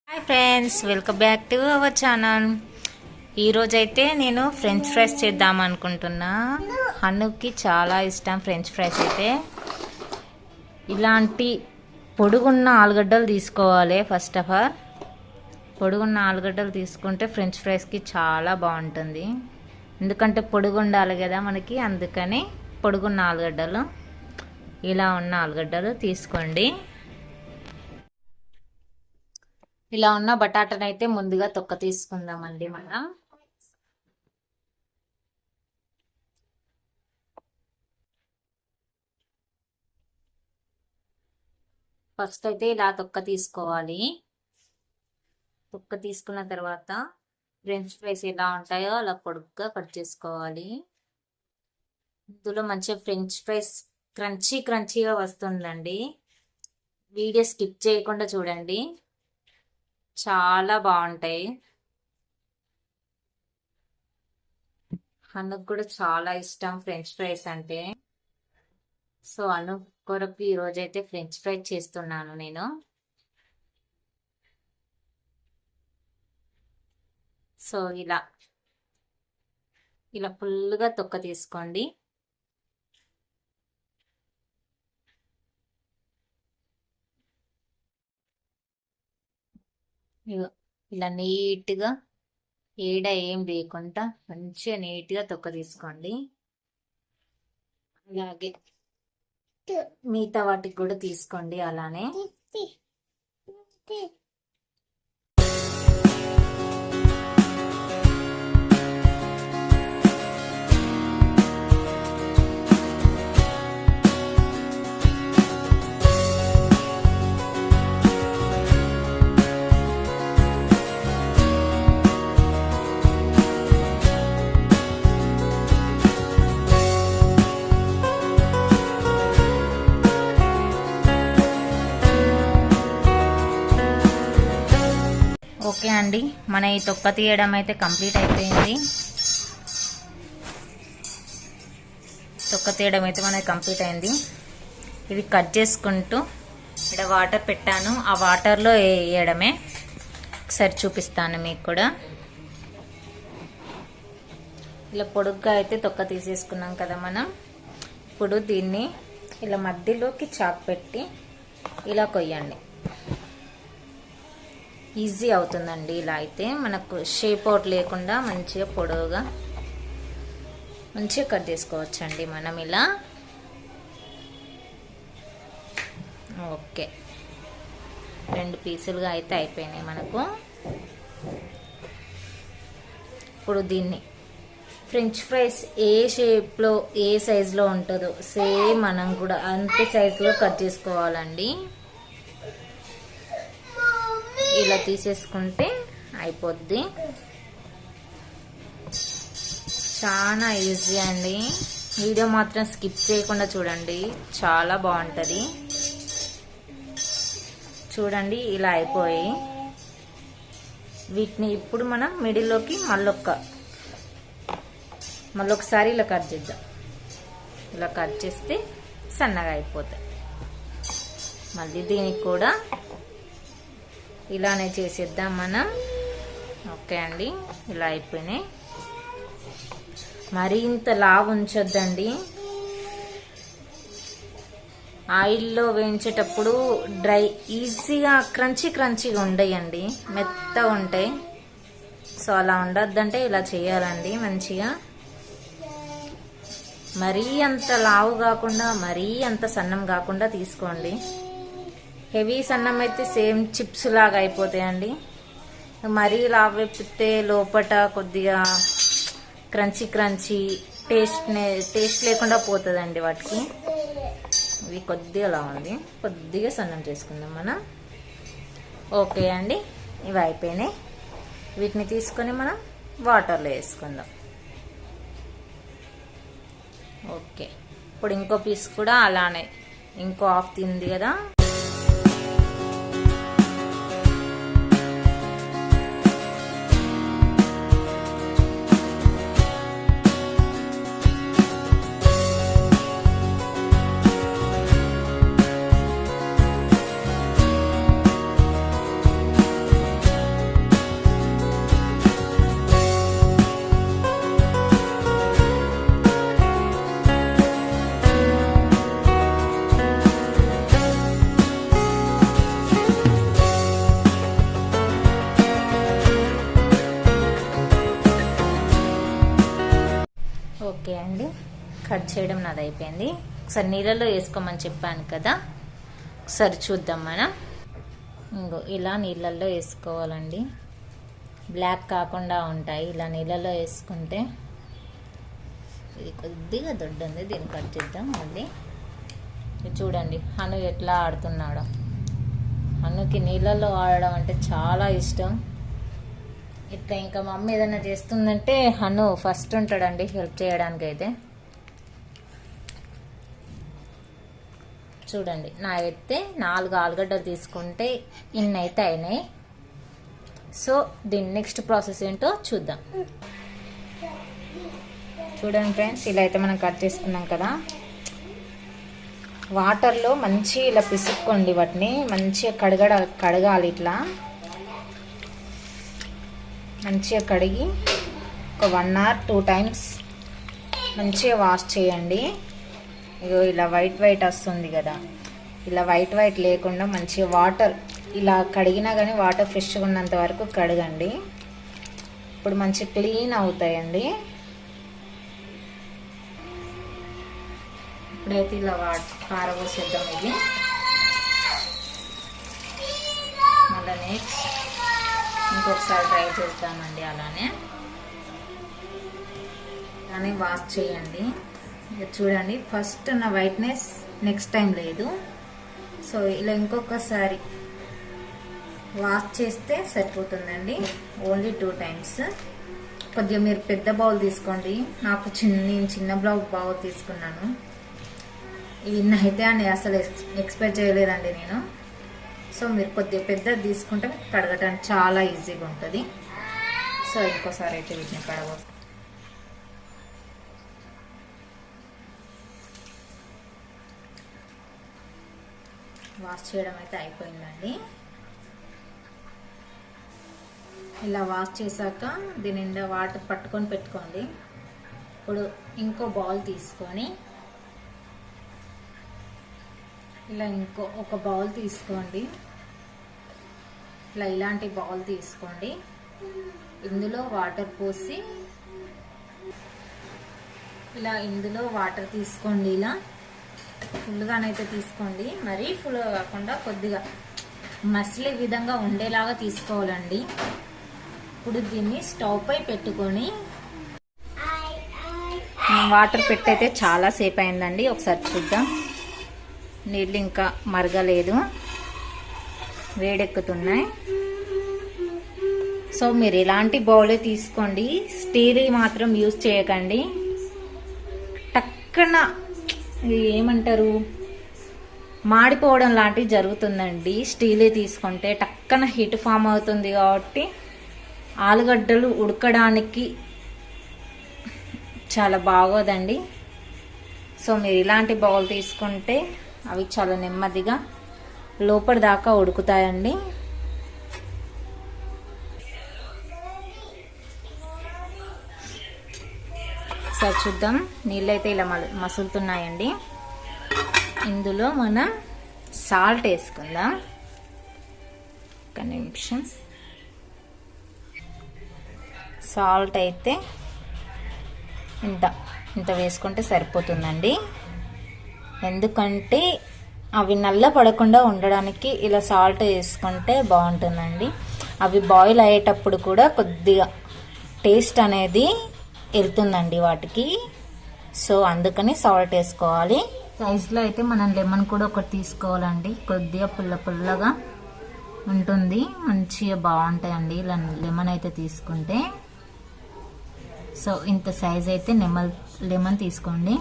Hi friends, welcome back to our channel. ఈరోజైతే నేను French fries చేద్దాం అనుకుంటున్నా. హన్నుకి చాలా ఇష్టం ఫ్రెంచ్ ఫ్రైస్. అయితే ఇలాంటి పొడుగున్న ఆలుగడ్డలు తీసుకోవాలి. ఫస్ట్ ఆఫ్ ఆల్ పొడుగున్న ఆలుగడ్డలు తీసుకుంటే ఫ్రెంచ్ ఫ్రైస్కి చాలా బాగుంటుంది. ఎందుకంటే పొడుగు ఉండాలి కదా మనకి, అందుకని పొడుగున్న ఆలుగడ్డలు, ఇలా ఉన్న ఆలుగడ్డలు తీసుకోండి. ఇలా ఉన్న బటాటాను అయితే ముందుగా తొక్క తీసుకుందామండి. మనం ఫస్ట్ అయితే ఇలా తొక్క తీసుకోవాలి. తొక్క తీసుకున్న తర్వాత ఫ్రెంచ్ ఫ్రైస్ ఎలా ఉంటాయో అలా పొడుగ్గా కట్ చేసుకోవాలి. ఇందులో మంచిగా ఫ్రెంచ్ ఫ్రైస్ క్రంచీగా వస్తుందండి. వీడియో స్కిప్ చేయకుండా చూడండి, చాలా బాగుంటాయి. అనుకు కూడా చాలా ఇష్టం ఫ్రెంచ్ ఫ్రైస్ అంటే. సో అను కొరకు ఈరోజైతే ఫ్రెంచ్ ఫ్రై చేస్తున్నాను నేను. సో ఇలా ఫుల్గా తొక్క తీసుకోండి. ఇలా నీట్గా ఏడ ఏం లేకుండా మంచిగా నీట్గా తొక్క తీసుకోండి. అలాగే మిగతా వాటికి కూడా తీసుకోండి అలానే. ఓకే అండి, మన ఈ తొక్క తీయడం అయితే కంప్లీట్ అయిపోయింది. తొక్క తీయడం అయితే మనకి కంప్లీట్ అయింది. ఇవి కట్ చేసుకుంటూ ఇక్కడ వాటర్ పెట్టాను, ఆ వాటర్లో వేయడమే. ఒకసారి చూపిస్తాను మీకు కూడా. ఇలా పొడుగ్గా అయితే తొక్క తీసేసుకున్నాం కదా మనం. ఇప్పుడు దీన్ని ఇలా మధ్యలోకి చాక్ పెట్టి ఇలా కొయ్యండి. ఈజీ అవుతుందండి. ఇలా అయితే మనకు షేప్ అవుట్ లేకుండా మంచిగా పొడవుగా మంచిగా కట్ చేసుకోవచ్చండి మనం ఇలా. ఓకే, 2 పీసులుగా అయితే అయిపోయినాయి మనకు. ఇప్పుడు దీన్ని ఫ్రెంచ్ ఫ్రైస్ ఏ షేప్లో ఏ సైజులో ఉంటుందో సేమ్ మనం కూడా అంతే సైజులో కట్ చేసుకోవాలండి. ఇలా తీసేసుకుంటే అయిపోద్ది. చాలా ఈజీ అండి. వీడియో మాత్రం స్కిప్ చేయకుండా చూడండి, చాలా బాగుంటుంది. చూడండి ఇలా అయిపోయి వీటిని ఇప్పుడు మనం మిడిల్లోకి మళ్ళొకసారి ఇలా కట్ చేద్దాం. ఇలా కట్ చేస్తే సన్నగా అయిపోతాయి. మళ్ళీ దీనికి కూడా ఇలానే చేసేద్దాం మనం. ఓకే అండి, ఇలా అయిపోయినాయి. మరీ ఇంత లావు ఉంచొద్దండి. ఆయిల్లో వేయించేటప్పుడు డ్రై ఈజీగా క్రంచీగా ఉండయండి, మెత్తగా ఉంటాయి. సో అలా ఉండొద్దంటే ఇలా చేయాలండి మంచిగా. మరీ అంత లావు కాకుండా మరీ అంత సన్నం కాకుండా తీసుకోండి. హెవీ సన్నం అయితే సేమ్ చిప్స్ లాగా అయిపోతాయండి. మరీ లావు వేపితే లోపట కొద్దిగా క్రంచీ టేస్ట్ లేకుండా పోతుందండి వాటికి. ఇవి కొద్దిగా లా ఉంది, కొద్దిగా సన్నం చేసుకుందాం మనం. ఓకే అండి, ఇవి అయిపోయినాయి. వీటిని తీసుకొని మనం వాటర్లో వేసుకుందాం. ఓకే, ఇప్పుడు ఇంకో పీస్ కూడా అలానే, ఇంకో హాఫ్ తింది కదా. కట్ చేయడం నాది అయిపోయింది. ఒకసారి నీళ్ళలో వేసుకోమని చెప్పాను కదా, ఒకసారి చూద్దాం మనం. ఇంకో ఇలా నీళ్ళల్లో వేసుకోవాలండి, బ్లాక్ కాకుండా ఉంటాయి. ఇలా నీళ్ళలో వేసుకుంటే. ఇది కొద్దిగా దొడ్డు ఉంది, దీన్ని కట్ చేద్దాం మళ్ళీ. చూడండి హను ఎట్లా ఆడుతున్నాడో. హనుకి నీళ్ళల్లో ఆడడం అంటే చాలా ఇష్టం. ఇట్లా ఇంకా మమ్మీ ఏదైనా చేస్తుందంటే హను ఫస్ట్ ఉంటాడండి హెల్ప్ చేయడానికి. అయితే చూడండి నా అయితే 4 ఆలుగడ్డలు తీసుకుంటే ఇన్ని అయితే అయినాయి. సో దీని నెక్స్ట్ ప్రాసెస్ ఏంటో చూద్దాం. చూడండి ఫ్రెండ్స్, ఇలా అయితే మనం కట్ చేసుకున్నాం కదా. వాటర్లో మంచి ఇలా పిసుక్కోండి, వాటిని మంచిగా కడగాలి. ఇట్లా మంచిగా కడిగి ఒక 1 or 2 times మంచిగా వాష్ చేయండి. ఇగో ఇలా వైట్ వస్తుంది కదా, ఇలా వైట్ లేకుండా మంచిగా వాటర్ ఇలా కడిగినా కానీ వాటర్ ఫ్రెష్గా ఉన్నంత వరకు కడగండి. ఇప్పుడు మంచిగా క్లీన్ అవుతాయండి. ఇప్పుడైతే ఇలా పారబోసేద్దాం. ఇది మళ్ళీ నెక్స్ట్ ఇంకొకసారి ట్రై చేద్దామండి. అలానే వాష్ చేయండి. ఇక చూడండి ఫస్ట్ ఉన్న వైట్నెస్ నెక్స్ట్ టైం లేదు. సో ఇలా ఇంకొకసారి వాష్ చేస్తే సరిపోతుందండి. Only 2 times. కొద్దిగా మీరు పెద్ద బౌల్ తీసుకోండి. నాకు నేను చిన్న బౌల్ తీసుకున్నాను. ఇవి అయితే అని అసలు ఎక్స్పెక్ట్ చేయలేదండి నేను. సో మీరు కొద్దిగా పెద్దది తీసుకుంటే కడగడానికి చాలా ఈజీగా ఉంటుంది. సో ఇంకోసారి అయితే వీటిని కడగవచ్చు. వాష్ చేయడం అయితే అయిపోయిందండి. ఇలా వాష్ చేశాక దీని నిండా వాటర్ పట్టుకొని పెట్టుకోండి. ఇప్పుడు ఇంకో బౌల్ తీసుకొని ఇలా ఒక బౌల్ తీసుకోండి. ఇలాంటి బౌల్ తీసుకోండి. ఇందులో వాటర్ పోసి ఇందులో వాటర్ తీసుకోండి. ఇలా ఫుల్గానైతే తీసుకోండి, మరీ ఫుల్గా కాకుండా కొద్దిగా మసిలే విధంగా ఉండేలాగా తీసుకోవాలండి. ఇప్పుడు దీన్ని స్టవ్ పై పెట్టుకొని వాటర్ పెట్టయితే చాలా సేపు అయిందండి. ఒకసారి చూద్దాం. నీళ్ళు ఇంకా మరగలేదు, వేడెక్కుతున్నాయి. సో మీరు ఇలాంటి బౌలే తీసుకోండి, స్టీల్ మాత్రం యూజ్ చేయకండి. టక్కన ఏమంటారు మాడిపోవడం లాంటివి జరుగుతుందండి. స్టీలే తీసుకుంటే టక్కన హీట్ ఫామ్ అవుతుంది కాబట్టి ఆలుగడ్డలు ఉడకడానికి చాలా బాగోదండి. సో మీరు ఇలాంటి బౌల్ తీసుకుంటే అవి చాలా నెమ్మదిగా లోపల దాకా ఉడుకుతాయండి. ఒకసారి చూద్దాం. నీళ్ళైతే ఇలా మసులుతున్నాయండి. ఇందులో మనం సాల్ట్ వేసుకుందాం. ఒక నిమిషం. సాల్ట్ అయితే ఇంత వేసుకుంటే సరిపోతుందండి. ఎందుకంటే అవి నల్ల పడకుండా ఉండడానికి ఇలా సాల్ట్ వేసుకుంటే బాగుంటుందండి. అవి బాయిల్ అయ్యేటప్పుడు కూడా కొద్దిగా టేస్ట్ అనేది వెళ్తుందండి వాటికి. సో అందుకని సాల్ట్ వేసుకోవాలి. సైజులో అయితే మనం లెమన్ కూడా ఒకటి తీసుకోవాలండి. కొద్దిగా పుల్లగా ఉంటుంది, మంచిగా బాగుంటాయండి ఇలా లెమన్ అయితే తీసుకుంటే. సో ఇంత సైజ్ అయితే లెమన్ తీసుకోండి.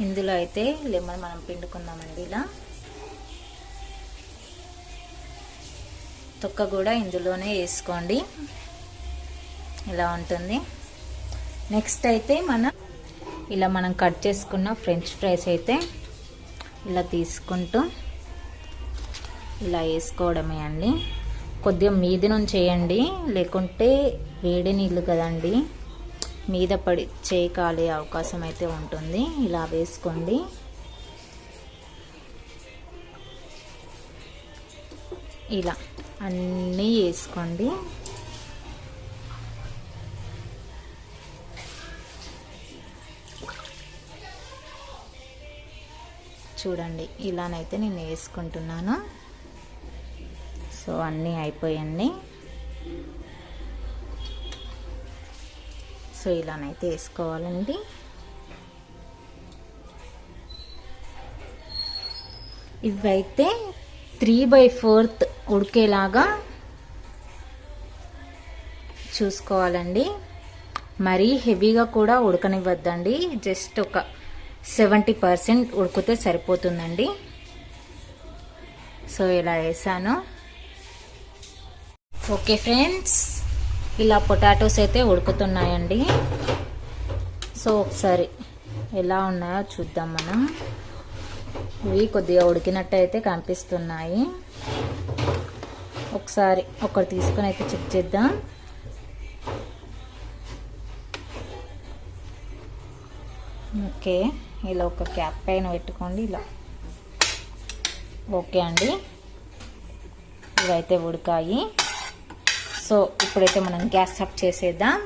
ఇందులో అయితే లెమన్ మనం పిండుకుందామండి. ఇలా తొక్క కూడా ఇందులోనే వేసుకోండి, ఇలా ఉంటుంది. నెక్స్ట్ అయితే మనం కట్ చేసుకున్న ఫ్రెంచ్ ఫ్రైస్ అయితే ఇలా తీసుకుంటూ ఇలా వేసుకోవడమే అండి. కొద్దిగా మీది నుంచి వేయండి, లేకుంటే వేడి నీళ్ళు కదండి, మీద పడి చేయి కాలే అవకాశం అయితే ఉంటుంది. ఇలా వేసుకోండి. ఇలా అన్నీ వేసుకోండి. చూడండి ఇలానైతే నేను వేసుకుంటున్నాను. సో అన్నీ అయిపోయాయి. సో ఇలానైతే వేసుకోవాలండి. ఇవైతే 3/4 ఉడికేలాగా చూసుకోవాలండి. మరీ హెవీగా కూడా ఉడకనివ్వద్దండి. జస్ట్ ఒక 70% ఉడికితే సరిపోతుందండి. సో ఇలా వేసాను. ఓకే ఫ్రెండ్స్, ఇలా పొటాటోస్ అయితే ఉడుకుతున్నాయండి. సో ఒకసారి ఎలా ఉన్నాయో చూద్దాం మనం. ఇవి కొద్దిగా ఉడికినట్టు అయితే కనిపిస్తున్నాయి. ఒకసారి ఒకటి తీసుకొని అయితే చెక్ చేద్దాం. ఓకే, ఇలా ఒక క్యాప్ పైన పెట్టుకోండి ఇలా. ఓకే అండి, ఇవైతే ఉడికాయి. సో ఇప్పుడైతే మనం గ్యాస్ ఆఫ్ చేసేద్దాం.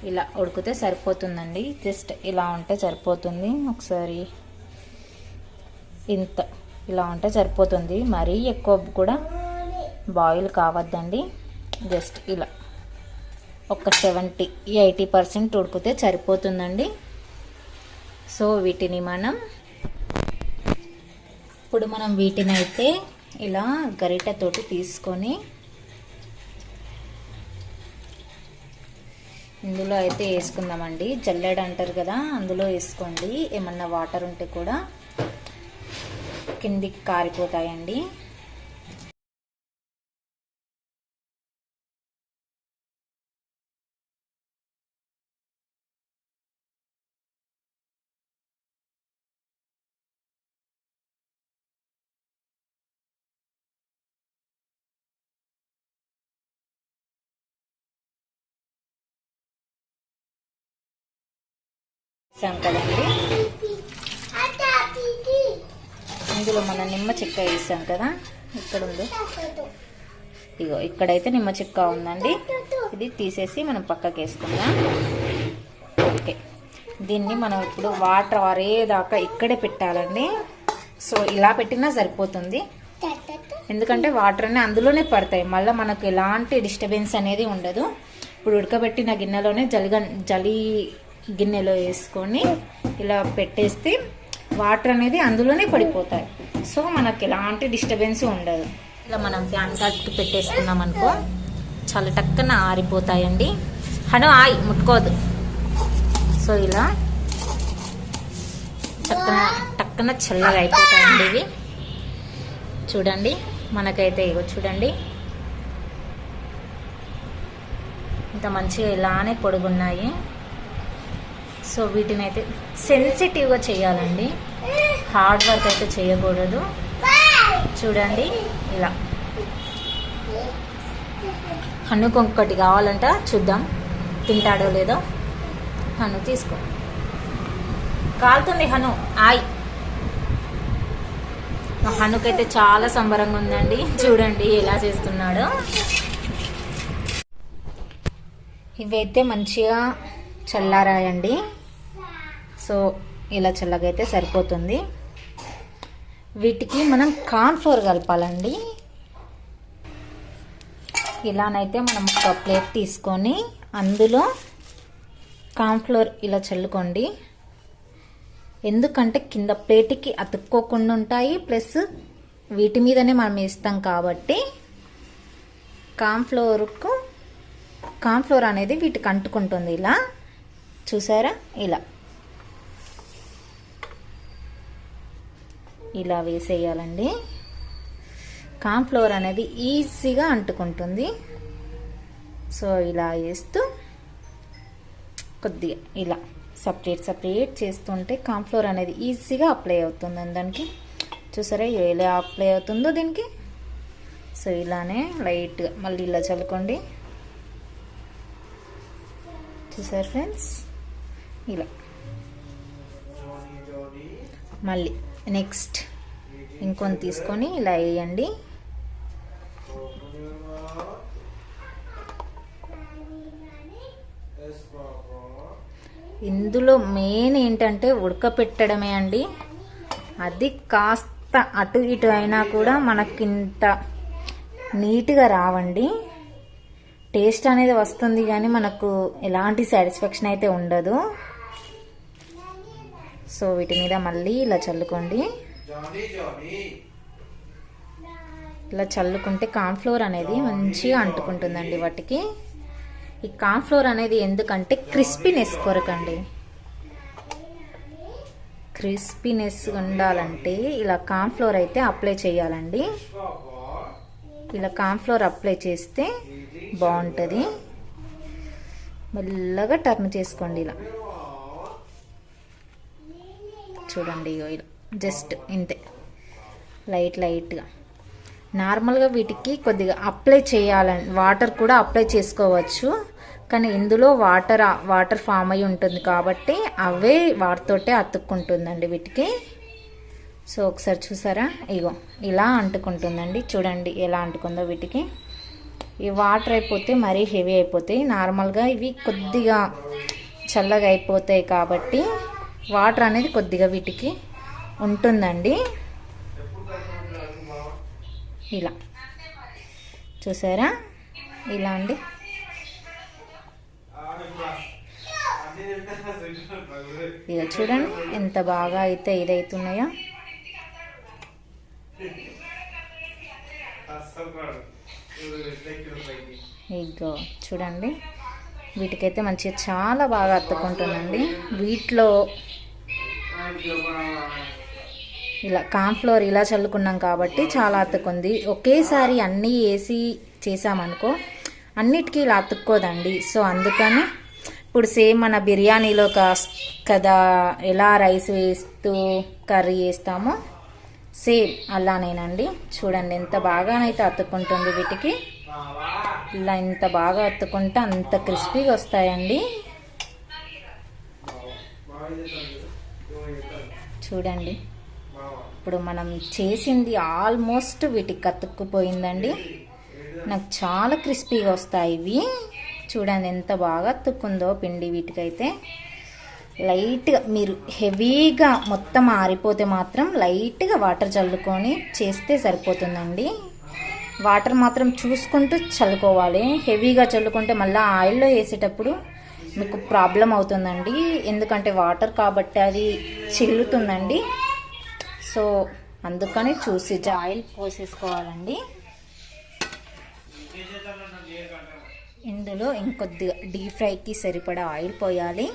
ఇలా ఉడికితే సరిపోతుందండి. జస్ట్ ఇలా ఉంటే సరిపోతుంది. ఒకసారి ఇంత ఇలా ఉంటే సరిపోతుంది. మరీ ఎక్కువ కూడా బాయిల్ కావద్దండి. జస్ట్ ఇలా ఒక 70-80% ఉడికితే సరిపోతుందండి. సో వీటిని ఇప్పుడు మనం వీటిని అయితే ఇలా గరిటెతోటి తీసుకొని ఇందులో అయితే వేసుకుందామండి. జల్లెడ అంటారు కదా, అందులో వేసుకోండి. ఏమన్నా వాటర్ ఉంటే కూడా కిందికి కారిపోతాయండి. కదండి, ఇందులో మనం నిమ్మ చెక్క వేసాం కదా, ఇక్కడ ఉంది. ఇగో ఇక్కడైతే నిమ్మ చెక్క ఉందండి. ఇది తీసేసి మనం పక్కకి వేసుకుందాం. ఓకే, దీన్ని మనం ఇప్పుడు వాటర్ ఆరేదాకా ఇక్కడే పెట్టాలండి. సో ఇలా పెట్టినా సరిపోతుంది. ఎందుకంటే వాటర్ అన్నీ అందులోనే పడతాయి. మళ్ళీ మనకు ఎలాంటి డిస్టర్బెన్స్ అనేది ఉండదు. ఇప్పుడు ఉడకబెట్టిన గిన్నెలోనే జలి గిన్నెలో వేసుకొని ఇలా పెట్టేస్తే వాటర్ అనేది అందులోనే పడిపోతాయి. సో మనకి ఎలాంటి డిస్టర్బెన్స్ ఉండదు. ఇలా మనం ఫ్యాన్ కట్టి పెట్టేసుకున్నాం అనుకో, చాలా టక్కన ఆరిపోతాయండి. హను ఆయి ముట్టుకోదు. సో ఇలా టక్కన చల్లగా అయిపోతాయండి ఇవి. చూడండి, మనకైతే ఇగో చూడండి ఇంత మంచిగా ఇలానే పొడుగున్నాయి. సో వీటిని అయితే సెన్సిటివ్గా చేయాలండి. హార్డ్ వర్క్ అయితే చేయకూడదు. చూడండి ఇలా. హనుకు ఒక్కటి కావాలంట, చూద్దాం తింటాడో లేదో. హను తీసుకో, కాలుతుంది హను. ఆయి. హనుకైతే చాలా సంబరంగా ఉందండి. చూడండి ఎలా చేస్తున్నాడో. ఇవైతే మంచిగా చల్లారాయండి. సో ఇలా చల్లగా అయితే సరిపోతుంది. వీటికి మనం కార్న్ ఫ్లోర్ కలపాలండి. ఇలానైతే మనం ఒక ప్లేట్ తీసుకొని అందులో కార్న్ ఫ్లోర్ ఇలా చల్లుకోండి. ఎందుకంటే కింద ప్లేట్కి అతుక్కోకుండా ఉంటాయి. ప్లస్ వీటి మీదనే మనం వేస్తాం కాబట్టి కార్న్ ఫ్లోర్ అనేది వీటికి అంటుకుంటుంది. ఇలా చూసారా, ఇలా వేసేయాలండి. కార్న్ ఫ్లోర్ అనేది ఈజీగా అంటుకుంటుంది. సో ఇలా వేస్తూ కొద్దిగా ఇలా సపరేట్ చేస్తుంటే కార్న్ ఫ్లోర్ అనేది ఈజీగా అప్లై అవుతుంది దానికి. చూసారా ఎలా అప్లై అవుతుందో దీనికి. సో ఇలానే లైట్గా మళ్ళీ ఇలా చల్లుకోండి. చూసారు ఫ్రెండ్స్, ఇలా మళ్ళీ నెక్స్ట్ ఇంకొని తీసుకొని ఇలా వేయండి. ఇందులో మెయిన్ ఏంటంటే ఉడకపెట్టడమే అండి. అది కాస్త అటు ఇటు అయినా కూడా మనకింత నీట్గా రావండి. టేస్ట్ అనేది వస్తుంది కానీ మనకు ఎలాంటి సాటిస్ఫాక్షన్ అయితే ఉండదు. సో వీటి మీద మళ్ళీ ఇలా చల్లుకోండి. ఇలా చల్లుకుంటే కార్న్ఫ్లోర్ అనేది మంచిగా అంటుకుంటుందండి వాటికి. ఈ కార్న్ఫ్లోర్ అనేది ఎందుకంటే క్రిస్పీనెస్ కొరకండి. క్రిస్పీనెస్ ఉండాలంటే ఇలా కార్న్ఫ్లోర్ అయితే అప్లై చేయాలండి. ఇలా కార్న్ఫ్లోర్ అప్లై చేస్తే బాగుంటుంది. మెల్లగా టర్న్ చేసుకోండి. ఇలా చూడండి, ఇలా జస్ట్ ఇంతే లైట్గా. నార్మల్గా వీటికి కొద్దిగా అప్లై చేయాలని వాటర్ కూడా అప్లై చేసుకోవచ్చు, కానీ ఇందులో వాటర్ ఫామ్ అయి ఉంటుంది కాబట్టి అవే వాటితోటే అతుక్కుంటుందండి వీటికి. సో ఒకసారి చూసారా, ఇగో ఇలా అంటుకుంటుందండి. చూడండి ఎలా అంటుకుందో వీటికి. ఈ వాటర్ అయిపోతే మరీ హెవీ అయిపోతాయి. నార్మల్గా ఇవి కొద్దిగా చల్లగా అయిపోతాయి కాబట్టి వాటర్ అనేది కొద్దిగా వీటికి ఉంటుందండి. ఇలా చూసారా, ఇలా అండి. ఇక చూడండి ఎంత బాగా అయితే ఇదవుతున్నాయో. ఇగో చూడండి, వీటికైతే మంచిగా చాలా బాగా అతుక్కుంటుందండి. వీటిలో ఇలా కార్న్ఫ్లోర్ ఇలా చల్లుకున్నాం కాబట్టి చాలా అతుక్కుంది. ఒకేసారి అన్నీ వేసి చేసామనుకో అన్నిటికీ ఇలా అతుక్కోదండి. సో అందుకని ఇప్పుడు సేమ్ మన బిర్యానీలో కదా ఎలా రైస్ వేస్తూ కర్రీ వేస్తామో సేమ్ అలానేనండి. చూడండి ఎంత బాగానైతే అతుక్కుంటుంది వీటికి. ఇలా ఎంత బాగా అతుక్కుంటే అంత క్రిస్పీగా వస్తాయండి. చూడండి, ఇప్పుడు మనం చేసింది ఆల్మోస్ట్ వీటికి అతుక్కుపోయిందండి. నాకు చాలా క్రిస్పీగా వస్తాయి ఇవి. చూడండి ఎంత బాగా అతుక్కుందో పిండి. వీటికైతే లైట్గా మీరు హెవీగా మొత్తం ఆరిపోతే మాత్రం లైట్గా వాటర్ చల్లుకొని చేస్తే సరిపోతుందండి. వాటర్ మాత్రం చూసుకుంటూ చల్లుకోవాలి. హెవీగా చల్లుకుంటే మళ్ళీ ఆయిల్లో వేసేటప్పుడు మీకు ప్రాబ్లం అవుతుందండి. ఎందుకంటే వాటర్ కాబట్టి అది చిల్లుతుందండి. సో అందుకని చూసి ఆయిల్ పోసేసుకోవాలండి. ఇందులో ఇంకొద్దిగా డీప్ ఫ్రైకి సరిపడా ఆయిల్ పోయాలి.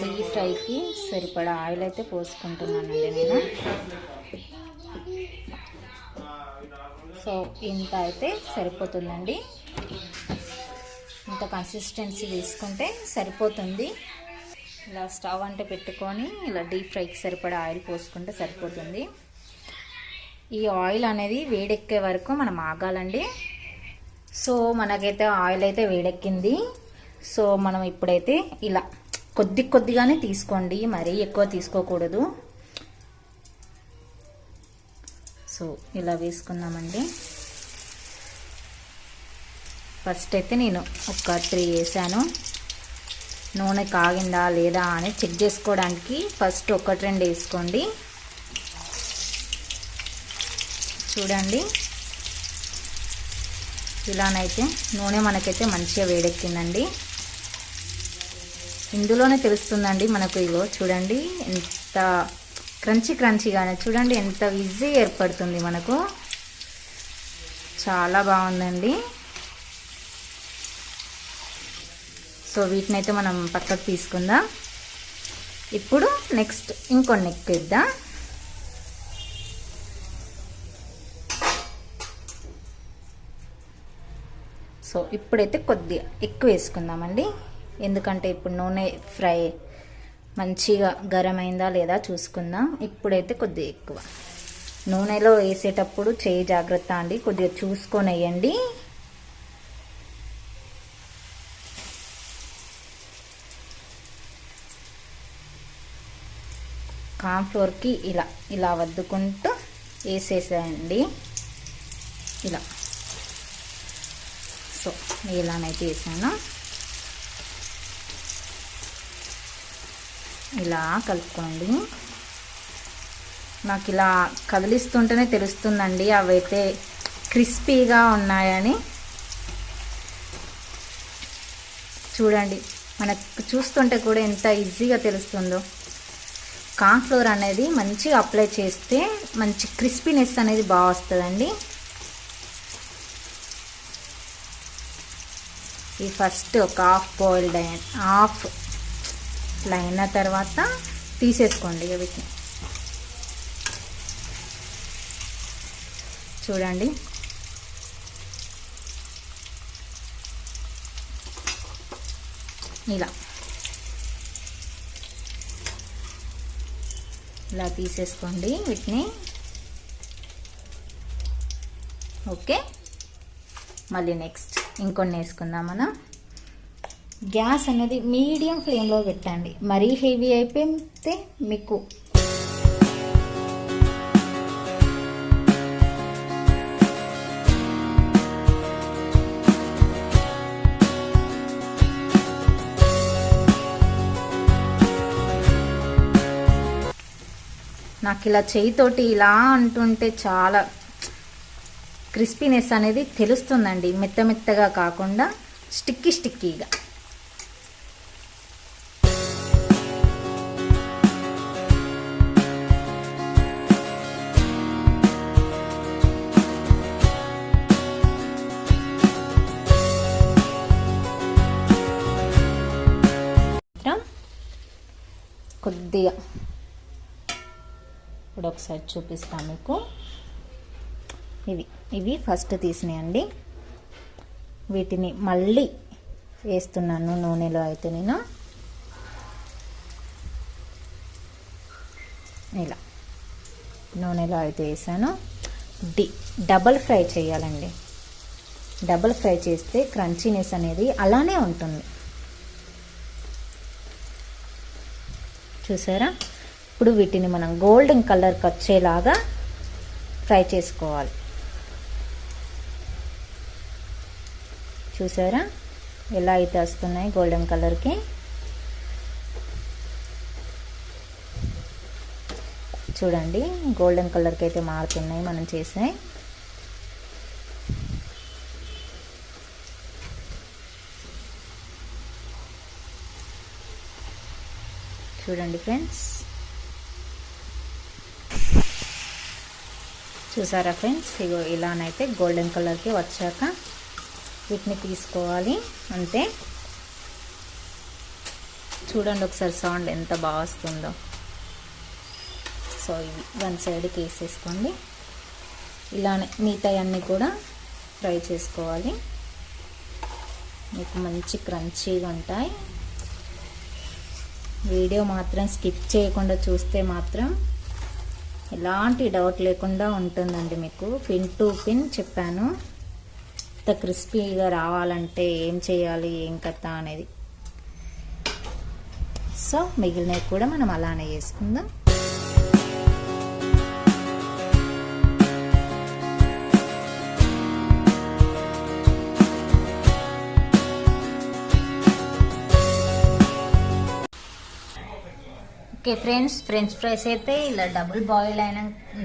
డీప్ ఫ్రైకి సరిపడా ఆయిల్ అయితే పోసుకుంటున్నానండి నేను. సో ఇంత అయితే సరిపోతుందండి. ఇంత కన్సిస్టెన్సీ తీసుకుంటే సరిపోతుంది. ఇలా స్టవ్ అంటే పెట్టుకొని ఇలా డీప్ ఫ్రైకి సరిపడా ఆయిల్ పోసుకుంటే సరిపోతుంది. ఈ ఆయిల్ అనేది వేడెక్కే వరకు మనం ఆగాలండి. సో మనకైతే ఆయిల్ అయితే వేడెక్కింది. సో మనం ఇప్పుడైతే ఇలా కొద్దిగానే తీసుకోండి, మరీ ఎక్కువ తీసుకోకూడదు. సో ఇలా వేసుకున్నామండి. ఫస్ట్ అయితే నేను ఒక 3 వేసాను. నూనె కాగిందా లేదా అని చెక్ చేసుకోవడానికి ఫస్ట్ 1-2 వేసుకోండి. చూడండి ఇలానైతే నూనె మనకైతే మంచిగా వేడెక్కిందండి. ఇందులోనే తెలుస్తుందండి మనకు. ఇగో చూడండి ఎంత క్రంచీగానే చూడండి ఎంత ఈజీ ఏర్పడుతుంది మనకు. చాలా బాగుందండి. సో వీటినైతే మనం పక్కకు తీసుకుందాం. ఇప్పుడు నెక్స్ట్ ఇంకొన్ని ఎక్కిద్దాం. సో ఇప్పుడైతే కొద్దిగా ఎక్కువ వేసుకుందామండి. ఎందుకంటే ఇప్పుడు నూనె ఫ్రై మంచిగా గరం అయిందా లేదా చూసుకుందాం. ఇప్పుడైతే కొద్దిగా ఎక్కువ. నూనెలో వేసేటప్పుడు చేయి జాగ్రత్త అండి, కొద్దిగా చూసుకొని వేయండి. కార్న్ఫ్లోర్కి ఇలా వద్దుకుంటూ వేసేసేయండి ఇలా. సో ఇలానైతే వేసాను. ఇలా కలుపుకోండి. నాకు ఇలా కదిలిస్తుంటేనే తెలుస్తుందండి అవైతే క్రిస్పీగా ఉన్నాయని. చూడండి, మనకు చూస్తుంటే కూడా ఎంత ఈజీగా తెలుస్తుందో. కార్న్ ఫ్లోర్ అనేది మంచిగా అప్లై చేస్తే మంచి క్రిస్పీనెస్ అనేది బాగా వస్తుందండి. ఈ ఫస్ట్ ఒక హాఫ్ బాయిల్డ్ హాఫ్ అయిన తర్వాత తీసేసుకోండి వీటిని. చూడండి, ఇలా తీసేసుకోండి వీటిని. ఓకే, మళ్ళీ నెక్స్ట్ ఇంకొన్ని వేసుకుందాం మనం. గ్యాస్ అనేది మీడియం ఫ్లేమ్లో పెట్టండి, మరీ హెవీ అయిపోతే మీకు నాకు ఇలా చేయితోటి ఇలా అంటుంటే చాలా క్రిస్పీనెస్ అనేది తెలుస్తుందండి, మెత్త మెత్తగా కాకుండా స్టిక్కీగా. కొద్దిగా ఇప్పుడు ఒకసారి చూపిస్తాను మీకు. ఇవి ఫస్ట్ తీసినాయండి. వీటిని మళ్ళీ వేస్తున్నాను నూనెలో. అయితే నేను ఇలా నూనెలో అయితే వేసాను. డబల్ ఫ్రై చేయాలండి. డబల్ ఫ్రై చేస్తే క్రంచీనెస్ అనేది అలానే ఉంటుంది. చూసారా? ఇప్పుడు వీటిని మనం గోల్డెన్ కలర్కి వచ్చేలాగా ఫ్రై చేసుకోవాలి. చూసారా ఎలా అయితే వస్తున్నాయి గోల్డెన్ కలర్కి? చూడండి, గోల్డెన్ కలర్కి అయితే మారుతున్నాయి మనం చేసాయి. చూడండి ఫ్రెండ్స్, చూసారా ఫ్రెండ్స్? ఇగో ఇలానైతే గోల్డెన్ కలర్కి వచ్చాక వీటిని తీసుకోవాలి అంతే. చూడండి ఒకసారి సౌండ్ ఎంత బాగా వస్తుందో. సో ఇవి వన్ సైడ్కి వేసేసుకోండి. ఇలానే మిగతా అన్నీ కూడా ఫ్రై చేసుకోవాలి. మీకు మంచి క్రంచీగా ఉంటాయి. వీడియో మాత్రం స్కిప్ చేయకుండా చూస్తే మాత్రం ఎలాంటి డౌట్ లేకుండా ఉంటుందండి. మీకు పిన్ టు పిన్ చెప్పాను. ఇంత క్రిస్పీగా రావాలంటే ఏం చేయాలి, ఏం కథ అనేది. సో మిగిలినవి కూడా మనం అలానే చేసుకుందాం. ఓకే ఫ్రెండ్స్, ఫ్రెంచ్ ఫ్రైస్ అయితే ఇలా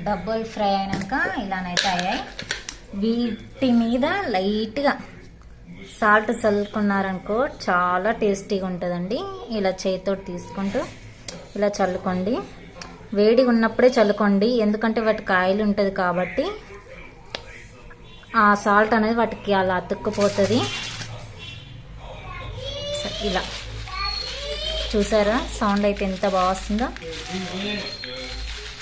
డబుల్ ఫ్రై అయినాక ఇలానైతే అయ్యాయి. వీటి మీద లైట్గా సాల్ట్ చల్లుకున్నారనుకో చాలా టేస్టీగా ఉంటుందండి. ఇలా చేతితో తీసుకుంటూ ఇలా చల్లుకోండి. వేడిగా ఉన్నప్పుడే చల్లుకోండి, ఎందుకంటే వాటికి ఆయిల్ ఉంటుంది కాబట్టి ఆ సాల్ట్ అనేది వాటికి అలా అతుక్కుపోతుంది. ఇలా చూసారా సౌండ్ అయితే ఎంత బాగా వస్తుందో?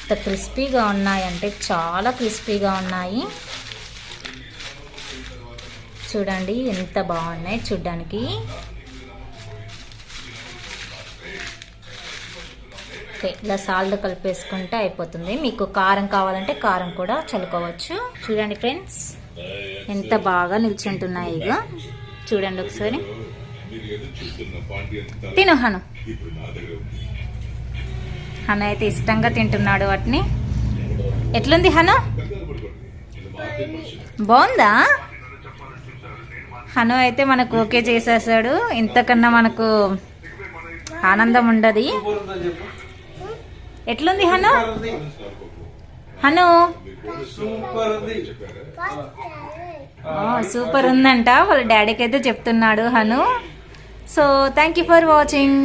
ఎంత క్రిస్పీగా ఉన్నాయంటే చాలా క్రిస్పీగా ఉన్నాయి. చూడండి ఎంత బాగున్నాయి చూడ్డానికి. ఓకే, ఇలా సాల్ట్ కలిపేసుకుంటే అయిపోతుంది. మీకు కారం కావాలంటే కారం కూడా చల్లుకోవచ్చు. చూడండి ఫ్రెండ్స్ ఎంత బాగా నిల్చుంటున్నాయి. ఇక చూడండి ఒకసారి. తిను హను. హను అయితే ఇష్టంగా తింటున్నాడు వాటిని. ఎట్లుంది హను? బాగుందా? హను అయితే మనకు ఓకే చేసేసాడు. ఇంతకన్నా మనకు ఆనందం ఉండదు. ఎట్లుంది హను? హను సూపర్ ఉంది. సూపర్ ఉందంట వాళ్ళ డాడీకి అయితే చెప్తున్నాడు Hanu. So thank you for watching.